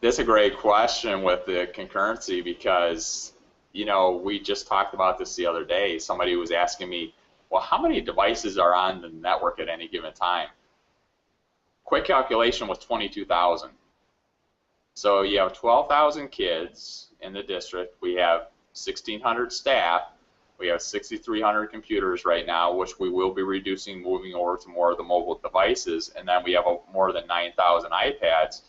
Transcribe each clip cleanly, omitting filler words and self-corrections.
That's a great question with the concurrency because, we just talked about this the other day. Somebody was asking me, well, how many devices are on the network at any given time? Quick calculation was 22,000. So you have 12,000 kids in the district. We have 1,600 staff. We have 6,300 computers right now, which we will be reducing, moving over to more of the mobile devices. And then we have more than 9,000 iPads.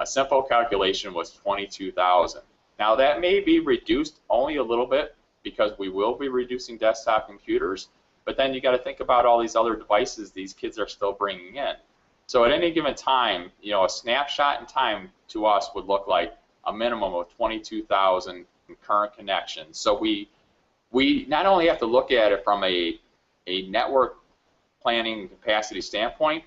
A simple calculation was 22,000. Now that may be reduced only a little bit because we will be reducing desktop computers, but then you got to think about all these other devices these kids are still bringing in. So at any given time, a snapshot in time to us would look like a minimum of 22,000 concurrent connections. So we not only have to look at it from a network planning capacity standpoint,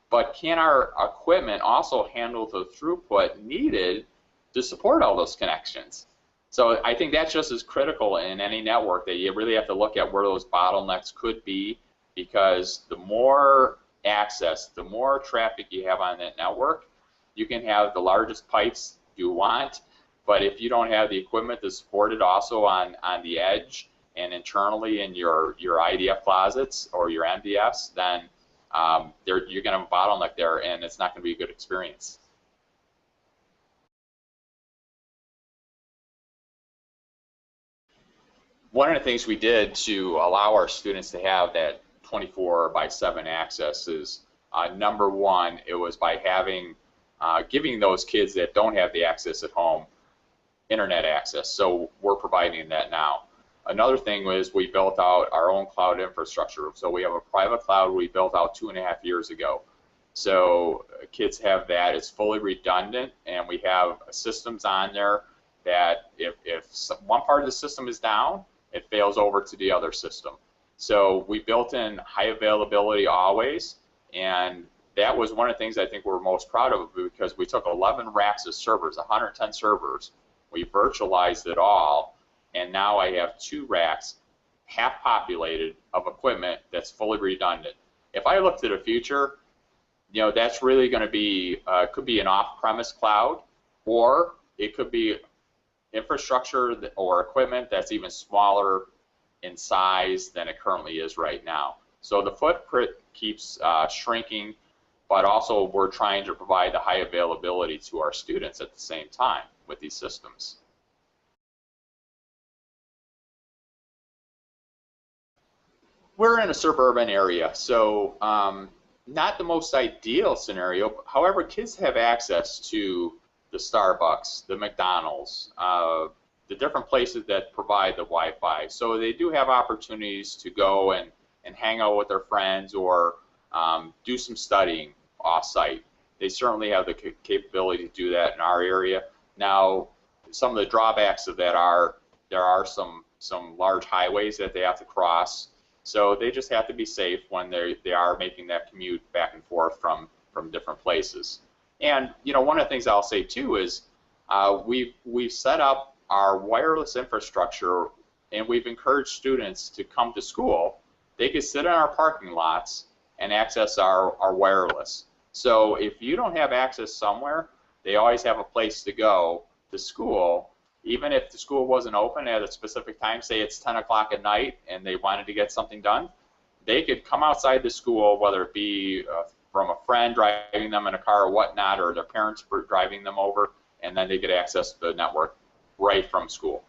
but can our equipment also handle the throughput needed to support all those connections? So I think that's just as critical in any network, that you really have to look at where those bottlenecks could be, because the more access, the more traffic you have on that network, you can have the largest pipes you want, but if you don't have the equipment to support it also on the edge and internally in your IDF closets or your MDFs, then you're going to have a bottleneck there, and it's not going to be a good experience. One of the things we did to allow our students to have that 24/7 access is, number one, it was by giving those kids that don't have the access at home internet access. So we're providing that now. Another thing was we built out our own cloud infrastructure. So we have a private cloud we built out 2.5 years ago. So kids have that. It's fully redundant, and we have systems on there that if one part of the system is down, it fails over to the other system. So we built in high availability always, and that was one of the things I think we're most proud of, because we took 11 racks of servers, 110 servers, we virtualized it all, and now I have 2 racks, half populated, of equipment that's fully redundant. If I look to the future, that's really going to be, could be an off-premise cloud, or it could be infrastructure or equipment that's even smaller in size than it currently is right now. So the footprint keeps shrinking, but also we're trying to provide the high availability to our students at the same time with these systems. We're in a suburban area, so not the most ideal scenario. However, kids have access to the Starbucks, the McDonald's, the different places that provide the Wi-Fi. So they do have opportunities to go and hang out with their friends, or do some studying off-site. They certainly have the capability to do that in our area. Now, some of the drawbacks of that are there are some large highways that they have to cross. So they just have to be safe when they are making that commute back and forth from different places. And one of the things I'll say too is we've set up our wireless infrastructure, and we've encouraged students to come to school. They can sit in our parking lots and access our wireless. So if you don't have access somewhere, they always have a place to go to school. Even if the school wasn't open at a specific time, say it's 10 o'clock at night and they wanted to get something done, they could come outside the school, whether it be from a friend driving them in a car or whatnot, or their parents driving them over, and then they could access the network right from school.